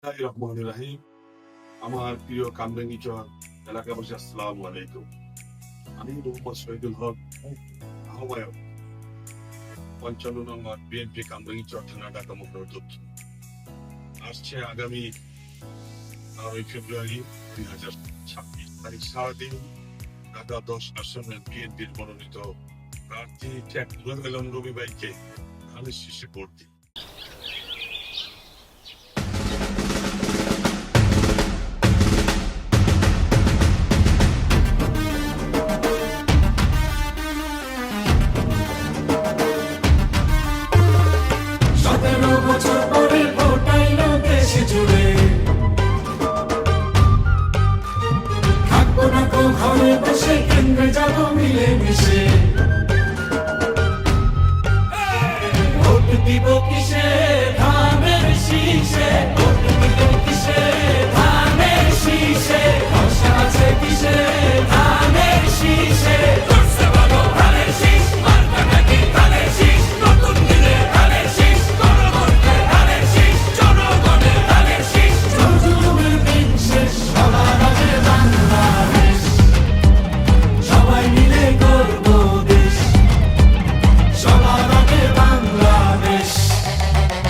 রহমানির রাহিম। আমার প্রিয় কামরাঙ্গীচর এলাকাবাসী, আসসালামু আলাইকুম। আমি মোহাম্মদ শহীদুল হক, আহ্বায়ক ৫৫ নং ওয়ার্ড বিএনপি কামরাঙ্গীচর থানা, ঢাকা মহানগর দক্ষিণ। আসছে আগামী 12ই ফেব্রুয়ারি 2026 তারিখ সারাদিন ঢাকা 10 আসনের বিএনপির মনোনীত প্রার্থী শেখ নুরুল আলম রবি ভাইকে ধানের শীষে ভোট দিন।